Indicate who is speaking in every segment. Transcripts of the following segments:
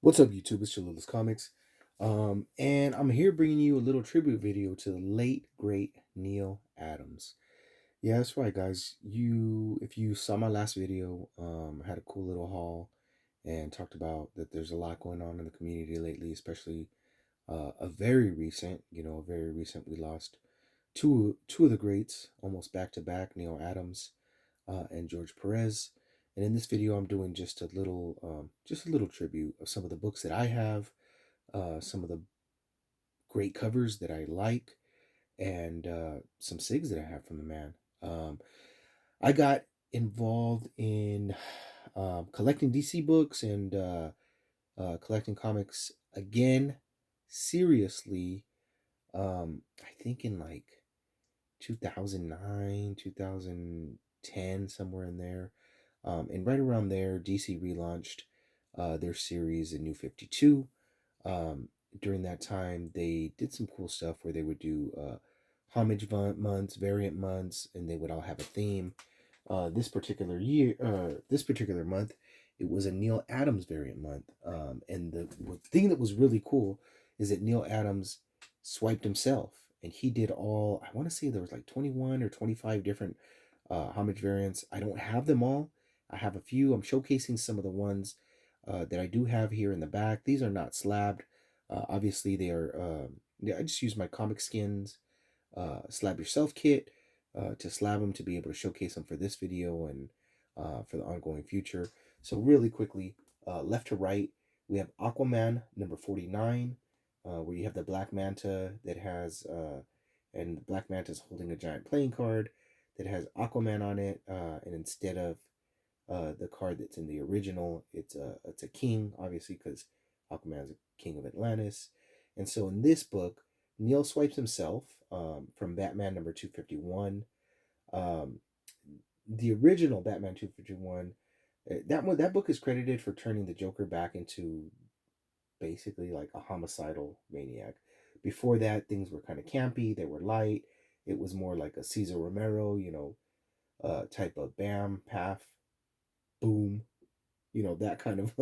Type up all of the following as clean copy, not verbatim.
Speaker 1: What's up, YouTube? It's Jalil's Comics, and I'm here bringing you a little tribute video to the late great Neal Adams. Yeah, that's right, guys. If you saw my last video, I had a cool little haul and talked about that there's a lot going on in the community lately, especially a very recent. We lost two of the greats almost back to back, Neal Adams and George Perez. And in this video, I'm doing just a little tribute of some of the books that I have, some of the great covers that I like, and some SIGs that I have from the man. I got involved in collecting DC books and collecting comics again, seriously. I think in like 2009, 2010, somewhere in there. And right around there, DC relaunched their series, in New 52. Um, During that time, they did some cool stuff where they would do months, variant months, and they would all have a theme. This particular month, it was a Neal Adams variant month. And the thing that was really cool is that Neal Adams swiped himself, and he did all. I want to say there was like 21 or 25 different homage variants. I don't have them all. I have a few. I'm showcasing some of the ones that I do have here in the back. These are not slabbed. Obviously, they are. Yeah, I just use my comic skins slab yourself kit to slab them to be able to showcase them for this video and for the ongoing future. So really quickly, left to right, we have Aquaman number 49, where you have the Black Manta that has, and the Black Manta is holding a giant playing card that has Aquaman on it, and instead of the card that's in the original, it's a king, obviously, because Aquaman is a king of Atlantis. And so in this book, Neil swipes himself from Batman number 251. Um, the original Batman 251, that book is credited for turning the Joker back into basically like a homicidal maniac. Before that, things were kind of campy. They were light. It was more like a Cesar Romero, type of bam, paff, boom, that kind of.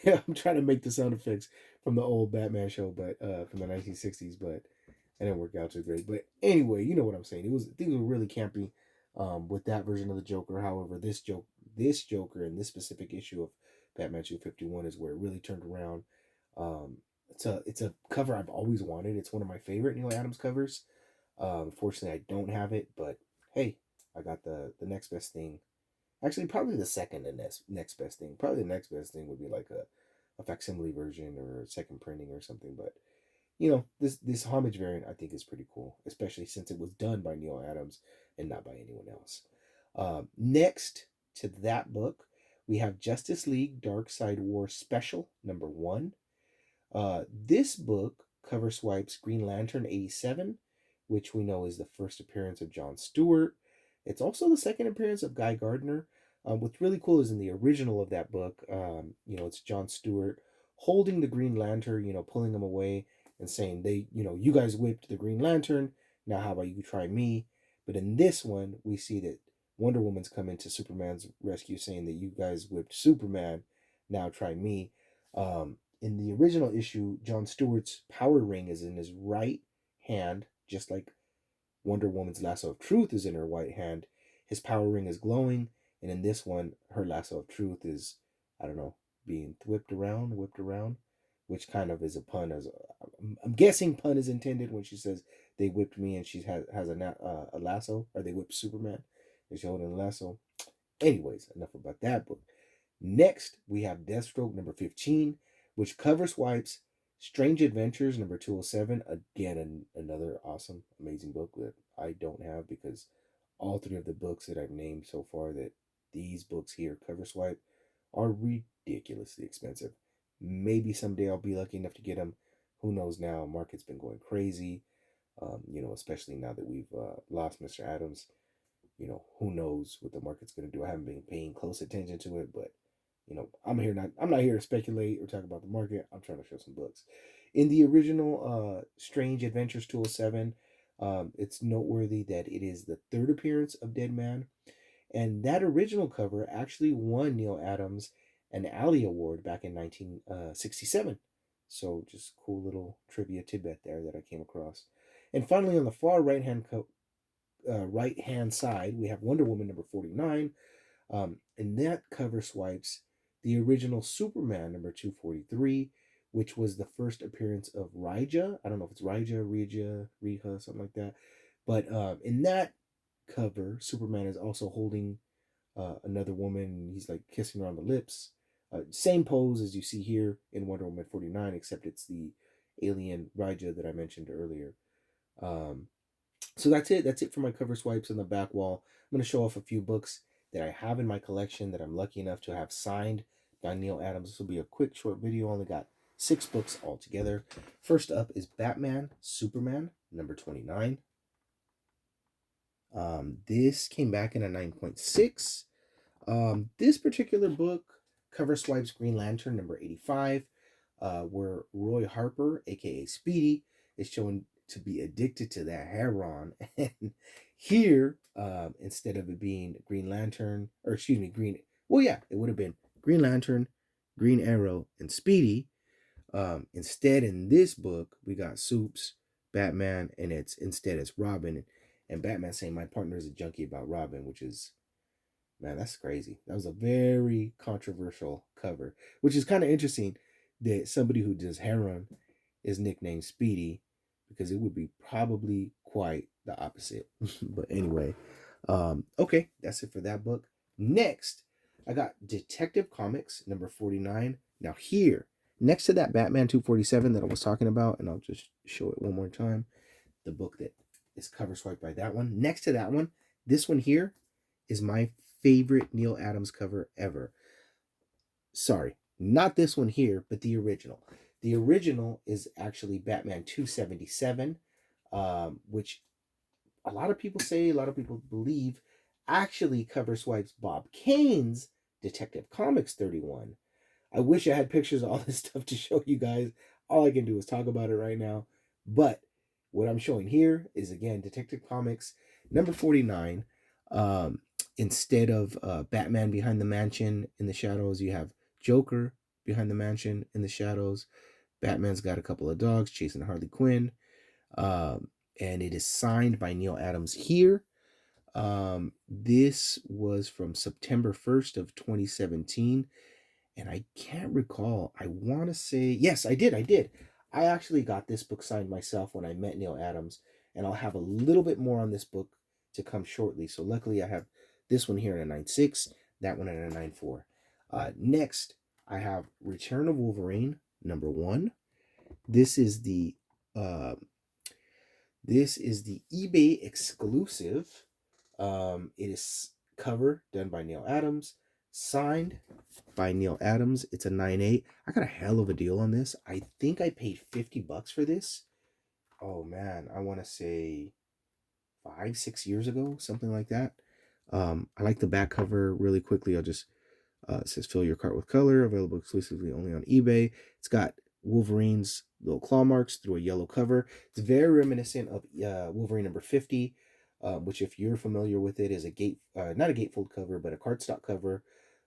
Speaker 1: Yeah, I'm trying to make the sound effects from the old Batman show, but from the 1960s, but it didn't work out too great. But anyway, you know what I'm saying. Things were really campy with that version of the Joker. However, this Joker in this specific issue of Batman 251 is where it really turned around. It's a cover I've always wanted. It's one of my favorite Neal Adams covers. Fortunately, I don't have it, but hey, I got the next best thing. Actually, probably the second and next best thing. Probably the next best thing would be like a facsimile version or a second printing or something. But this homage variant I think is pretty cool, especially since it was done by Neal Adams and not by anyone else. Next to that book, we have Justice League Dark Side War Special number 1. This book cover swipes Green Lantern 87, which we know is the first appearance of John Stewart. It's also the second appearance of Guy Gardner. What's really cool is in the original of that book, it's John Stewart holding the Green Lantern, pulling him away and saying, you guys whipped the Green Lantern. Now, how about you try me? But in this one, we see that Wonder Woman's coming to Superman's rescue, saying that you guys whipped Superman. Now try me. In the original issue, John Stewart's power ring is in his right hand, just like Wonder Woman's lasso of truth is in her right hand. His power ring is glowing, and in this one, her lasso of truth is, I don't know, being whipped around, which kind of is a pun. I'm guessing pun is intended when she says they whipped me, and she has a lasso, or they whipped Superman, and she's holding a lasso. Anyways, enough about that book. Next, we have Deathstroke number 15, which cover swipes Strange Adventures number 207. Again, another awesome, amazing book that I don't have because all three of the books that I've named so far, that these books here cover swipe, are ridiculously expensive. Maybe someday I'll be lucky enough to get them. Who knows now? Market's been going crazy, especially now that we've lost Mr. Adams. Who knows what the market's going to do. I haven't been paying close attention to it, but I'm not here to speculate or talk about the market. I'm trying to show some books. In the original Strange Adventures 207, it's noteworthy that it is the third appearance of Dead Man, and that original cover actually won Neal Adams an Alley Award back in 1967. So just cool little trivia tidbit there that I came across. And finally, on the far right hand side, we have Wonder Woman number 49. And that cover swipes the original Superman number 243, which was the first appearance of Rija. I don't know if it's Riha, something like that. But in that cover, Superman is also holding another woman. He's like kissing her on the lips. Same pose as you see here in Wonder Woman 49, except it's the alien Rija that I mentioned earlier. So that's it. That's it for my cover swipes on the back wall. I'm going to show off a few books that I have in my collection that I'm lucky enough to have signed by Neal Adams. This will be a quick, short video. I only got 6 books altogether. First up is Batman Superman number 29. This came back in a 9.6. This particular book cover swipes Green Lantern number 85, where Roy Harper, aka Speedy, is shown to be addicted to that heroin. And here, instead of it being Green Lantern, or excuse me, it would have been Green Lantern, Green Arrow, and Speedy. Instead, in this book, we got Soups, Batman, and it's Robin. And Batman saying, my partner is a junkie about Robin, which is, man, that's crazy. That was a very controversial cover, which is kind of interesting that somebody who does heroin is nicknamed Speedy, because it would be probably quite the opposite. But anyway, okay, that's it for that book. Next, I got Detective Comics number 49. Now here, next to that Batman 247 that I was talking about, and I'll just show it one more time, the book that is cover swiped by that one. Next to that one, this one here is my favorite Neal Adams cover ever. Sorry, not this one here, but the original. The original is actually Batman 277, which a lot of people say, a lot of people believe, actually cover swipes Bob Kane's Detective Comics 31. I wish I had pictures of all this stuff to show you guys. All I can do is talk about it right now. But what I'm showing here is, again, Detective Comics number 49. Instead of Batman behind the mansion in the shadows, you have Joker behind the mansion in the shadows. Batman's got a couple of dogs chasing Harley Quinn. And it is signed by Neal Adams here. This was from September 1st of 2017. And I can't recall. I want to say, yes, I did. I actually got this book signed myself when I met Neal Adams. And I'll have a little bit more on this book to come shortly. So luckily I have this one here in a 9.6, that one in a 9.4. Next, I have Return of Wolverine number 1. This is the eBay exclusive. It is cover done by Neal Adams, signed by Neal Adams. It's a 9.8. I got a hell of a deal on this. I think I paid $50 for this. Oh man, I want to say 5-6 years ago, something like that. I like the back cover. Really quickly, I'll just it says fill your cart with color, available exclusively only on eBay. It's got Wolverine's little claw marks through a yellow cover. It's very reminiscent of Wolverine number 50, which, if you're familiar with it, is not a gatefold cover, but a cardstock cover.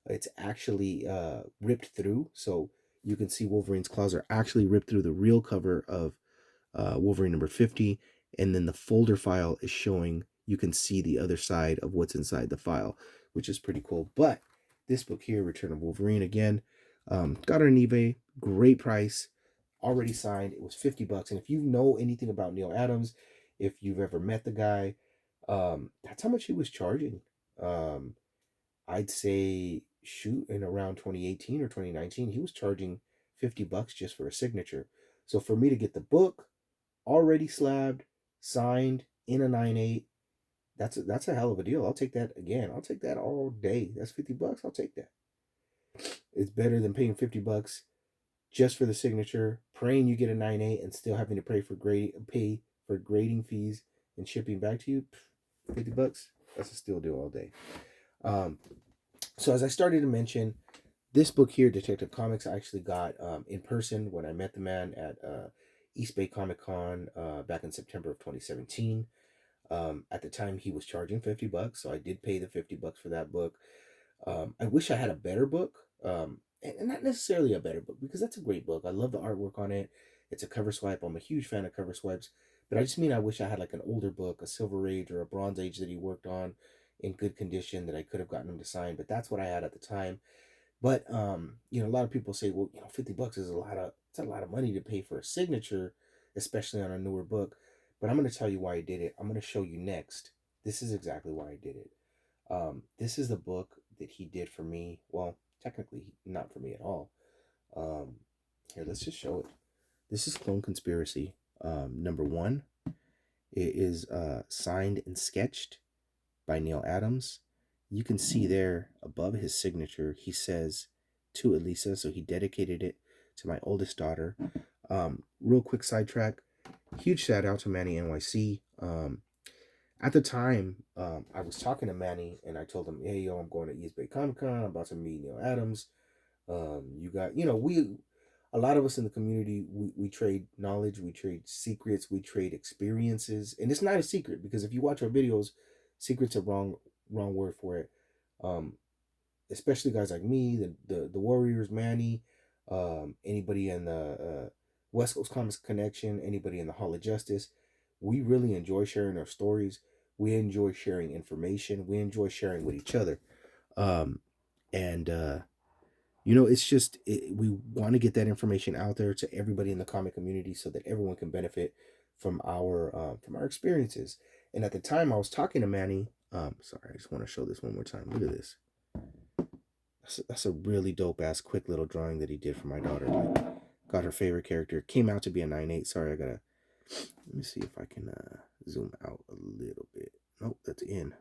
Speaker 1: It's actually ripped through, so you can see Wolverine's claws are actually ripped through the real cover of Wolverine number 50, and then the folder file is showing, you can see the other side of what's inside the file, which is pretty cool. But this book here, Return of Wolverine, again, got it on eBay, great price, already signed. It was $50. And if you know anything about Neal Adams, if you've ever met the guy, that's how much he was charging. I'd say, in around 2018 or 2019, he was charging $50 just for a signature. So for me to get the book already slabbed, signed in a 9.8, that's a hell of a deal. I'll take that again. I'll take that all day. That's $50. I'll take that. It's better than paying $50 just for the signature, praying you get a 9.8, and still having to pay for grading fees and shipping back to you. $50. That's a steal deal all day. So as I started to mention, this book here, Detective Comics, I actually got in person when I met the man at East Bay Comic Con back in September of 2017. At the time, he was charging $50, so I did pay the $50 for that book. I wish I had a better book. and not necessarily a better book, because that's a great book. I love the artwork on it. It's a cover swipe. I'm a huge fan of cover swipes. But I just mean I wish I had like an older book, a Silver Age or a Bronze Age that he worked on in good condition that I could have gotten him to sign. But that's what I had at the time. But a lot of people say, well, $50 is a lot of money to pay for a signature, especially on a newer book. But I'm going to tell you why I did it. I'm going to show you next. This is exactly why I did it. This is the book that he did for me. Well, technically not for me at all. Um, Here, let's just show it. This is Clone Conspiracy, number 1. It is signed and sketched by Neal Adams. You can see there above his signature, he says to Elisa, so he dedicated it to my oldest daughter. Real quick sidetrack, huge shout out to Manny NYC. At the time, I was talking to Manny and I told him, hey, yo, I'm going to East Bay Comic Con. I'm about to meet Neal Adams. You got, a lot of us in the community, we trade knowledge, we trade secrets, we trade experiences. And it's not a secret, because if you watch our videos, secret's a wrong word for it. Especially guys like me, the Warriors, Manny, anybody in the West Coast Comics Connection, anybody in the Hall of Justice. We really enjoy sharing our stories. We enjoy sharing information. We enjoy sharing with each other. And it's just, we want to get that information out there to everybody in the comic community so that everyone can benefit from our experiences. And at the time I was talking to Manny, sorry, I just want to show this one more time. Look at this. That's a really dope ass quick little drawing that he did for my daughter. Like, got her favorite character. Came out to be a 9/8. Sorry, let me see if I can zoom out a little bit. Nope, that's in.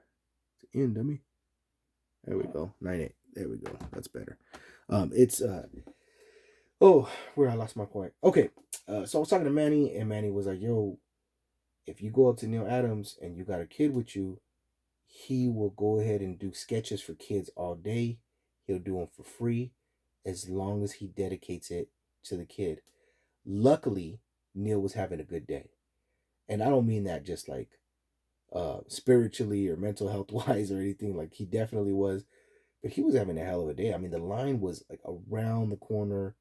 Speaker 1: It's in, dummy. There we go. 9/8. There we go. That's better. It's where I lost my point. Okay. So I was talking to Manny, and Manny was like, yo, if you go up to Neal Adams and you got a kid with you, he will go ahead and do sketches for kids all day. He'll do them for free as long as he dedicates it to the kid. Luckily, Neal was having a good day. And I don't mean that just like spiritually or mental health wise or anything. Like, he definitely was. But he was having a hell of a day. I mean, the line was like around the corner,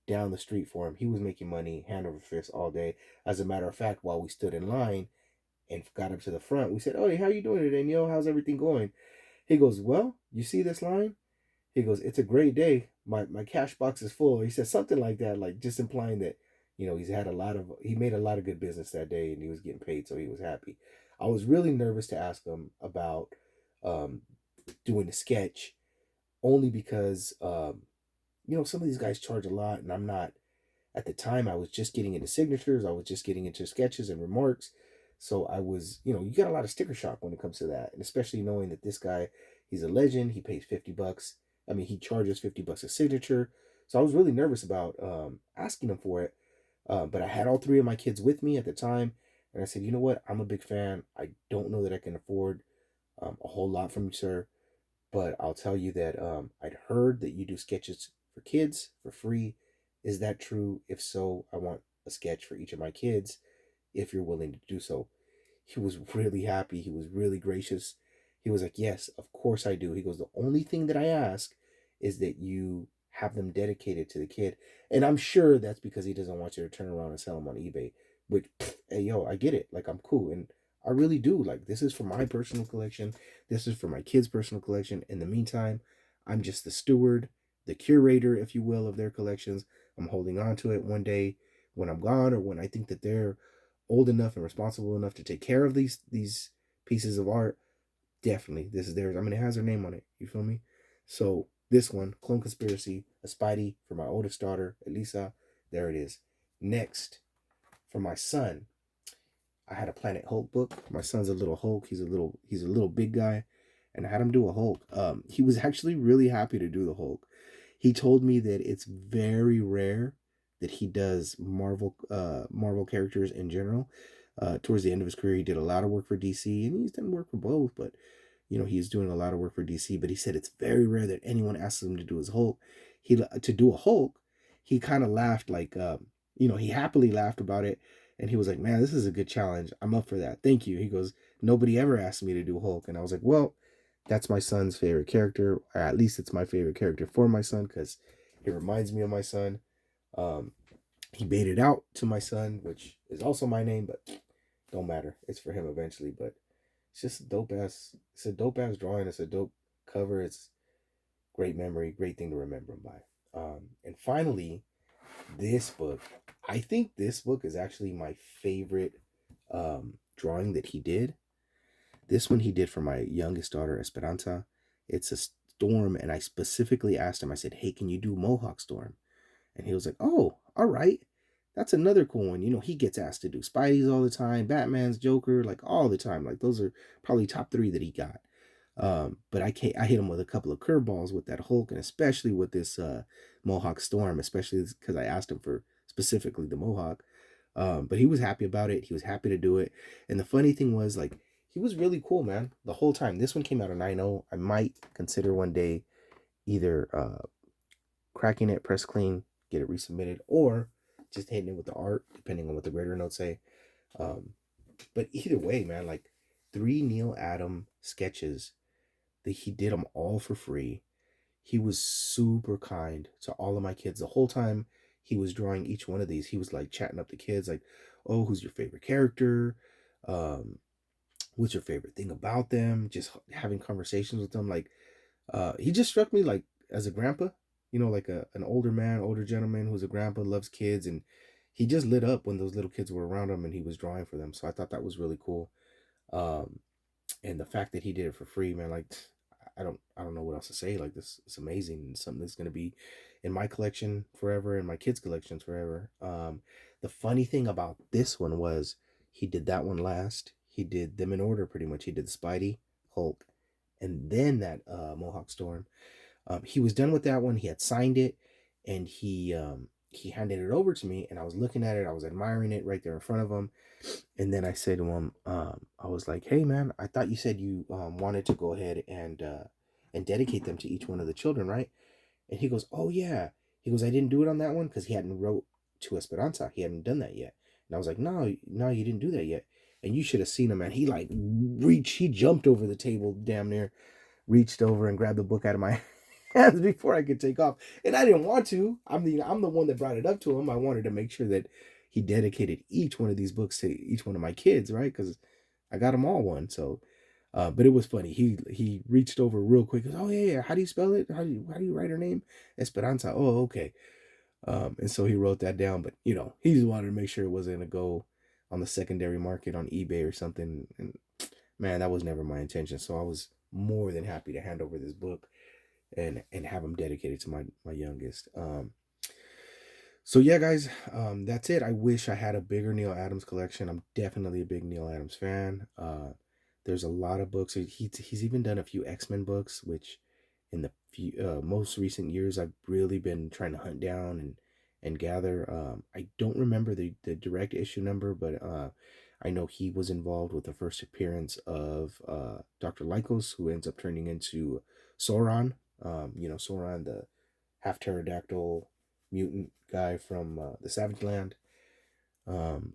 Speaker 1: down the street for him. He was making money hand over fist all day. As a matter of fact, while we stood in line and got up to the front, we said, oh, hey, how you doing today, Neal? How's everything going? He goes, well, you see this line? He goes, it's a great day. My cash box is full. He said something like that, like just implying that, he made a lot of good business that day and he was getting paid, so he was happy. I was really nervous to ask him about doing a sketch, only because, some of these guys charge a lot, and I'm not, at the time, I was just getting into signatures. I was just getting into sketches and remarks. So I was, you get a lot of sticker shock when it comes to that. And especially knowing that this guy, he's a legend. He pays $50. I mean, he charges $50 a signature. So I was really nervous about asking him for it. But I had all 3 of my kids with me at the time. And I said, you know what? I'm a big fan. I don't know that I can afford a whole lot from you, sir. But I'll tell you that I'd heard that you do sketches for kids for free. Is that true? If so, I want a sketch for each of my kids, if you're willing to do so. He was really happy. He was really gracious. He was like, yes, of course I do. He goes, the only thing that I ask is that you have them dedicated to the kid. And I'm sure that's because he doesn't want you to turn around and sell them on eBay. But, hey, yo, I get it. Like, I'm cool. And I really do. Like, this is for my personal collection. This is for my kids' personal collection. In the meantime, I'm just the steward, the curator, if you will, of their collections. I'm holding on to it. One day when I'm gone, or when I think that they're old enough and responsible enough to take care of these pieces of art, definitely, this is theirs. I mean, it has their name on it. You feel me? So this one, Clone Conspiracy, a Spidey for my oldest daughter, Elisa. There it is. Next, for my son, I had a Planet Hulk book. My son's a little Hulk. He's a little big guy, and I had him do a Hulk. He was actually really happy to do the Hulk. He told me that it's very rare that he does Marvel characters in general. Towards the end of his career, he did a lot of work for DC, and he's done work for both, but he's doing a lot of work for DC. But he said it's very rare that anyone asks him to do his Hulk. To do a Hulk, he kind of laughed, like he happily laughed about it, and he was like, man, this is a good challenge. I'm up for that. Thank you. He goes, nobody ever asked me to do Hulk. And I was like, well, that's my son's favorite character, or at least it's my favorite character for my son, because It reminds me of my son. Um, he baited out to my son, which is also my name, but don't matter. It's for him eventually. But it's just a dope ass. It's a dope ass drawing. It's a dope cover. It's great memory, great thing to remember him by. And finally, this book. I think this book is actually my favorite drawing that he did. This one he did for my youngest daughter, Esperanza. It's a storm, and I specifically asked him, I said, hey, can you do Mohawk Storm? And he was like, oh, all right. That's another cool one. You know, he gets asked to do Spidey's all the time, Batman's, Joker, like all the time. Like those are probably top three that he got. But I hit him with a couple of curveballs with that Hulk, and especially with this Mohawk Storm, especially because I asked him for specifically the Mohawk. But he was happy about it. He was happy to do it. And the funny thing was, like, he was really cool, man, the whole time. This one came out in 9.0. I might consider one day either cracking it, press clean, get it resubmitted, or just hitting it with the art, depending on what the grader notes say. But either way, man, like 3 Neal Adams sketches that he did them all for free. He was super kind to all of my kids the whole time he was drawing each one of these. He was like chatting up the kids, like, oh, who's your favorite character? What's your favorite thing about them? Just having conversations with them. Like, he just struck me like as a grandpa, you know, like an older man, older gentleman who's a grandpa, loves kids, and he just lit up when those little kids were around him and he was drawing for them. So I thought that was really cool. And the fact that he did it for free, man, like I don't know what else to say. Like this, it's amazing, and something that's gonna be in my collection forever, and my kids' collections forever. The funny thing about this one was he did that one last. He did them in order pretty much. He did Spidey, Hulk, and then that Mohawk Storm. He was done with that one. He had signed it, and he handed it over to me, and I was looking at it. I was admiring it right there in front of him. And then I said to him, I was like, "Hey, man, I thought you said you wanted to go ahead and dedicate them to each one of the children, right?" And he goes, "Oh yeah." He goes, "I didn't do it on that one because he hadn't wrote to Esperanza. He hadn't done that yet." And I was like, "No, no, you didn't do that yet." And you should have seen him, man. He like reached, he jumped over the table, damn near, reached over and grabbed the book out of my hands before I could take off. And I didn't want to. I'm the one that brought it up to him. I wanted to make sure that he dedicated each one of these books to each one of my kids, right? Because I got them all one. So, but it was funny. He reached over real quick. Goes, "Oh yeah, yeah. How do you spell it? How do you write her name? Esperanza. Oh, okay." And so he wrote that down. But you know, he just wanted to make sure it wasn't gonna go on the secondary market on eBay or something. And man, that was never my intention. So I was more than happy to hand over this book and have them dedicated to my youngest. So yeah, guys, that's it. I wish I had a bigger Neal Adams collection. I'm definitely a big Neal Adams fan. There's a lot of books. He's even done a few X-Men books, which in the most recent years I've really been trying to hunt down and gather. I don't remember the direct issue number, but I know he was involved with the first appearance of Dr. Lycos, who ends up turning into Sauron. You know, Sauron, the half pterodactyl mutant guy from the Savage Land. Um,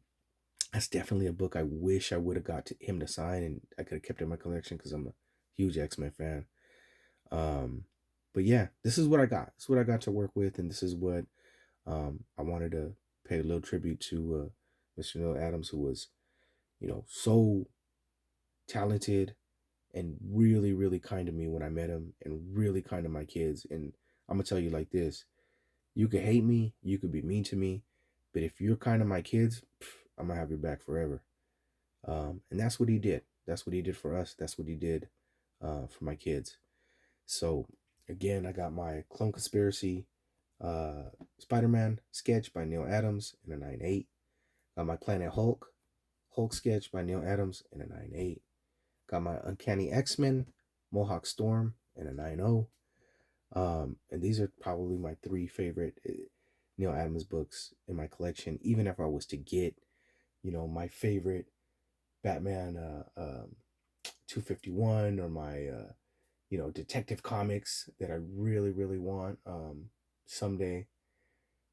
Speaker 1: that's definitely a book I wish I would have got him to sign, and I could have kept it in my collection because I'm a huge X-Men fan. But yeah, this is what I got. This is what I got to work with, and this is what I wanted to pay a little tribute to Mr. Neal Adams, who was, you know, so talented and really, really kind to me when I met him, and really kind to my kids. And I'm gonna tell you like this: you could hate me, you could be mean to me, but if you're kind to my kids, I'm gonna have your back forever. And that's what he did. That's what he did for us. That's what he did for my kids. So again, I got my Clone Conspiracy Spider-Man sketch by Neal Adams in a 9.8. Got my Planet Hulk sketch by Neal Adams in a 9.8. Got my Uncanny X-Men Mohawk Storm in a 9.0. And these are probably my 3 favorite Neal Adams books in my collection. Even if I was to get, you know, my favorite Batman 251 or my you know, Detective Comics that I really, really want someday,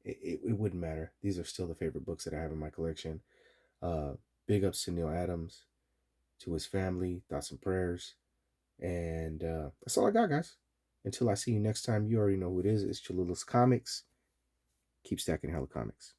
Speaker 1: it wouldn't matter. These are still the favorite books that I have in my collection. Uh, Big ups to Neal Adams, to his family, thoughts and prayers. And that's all I got, guys. Until I see you next time, you already know who it is. It's Chalila's Comics. Keep stacking hella comics.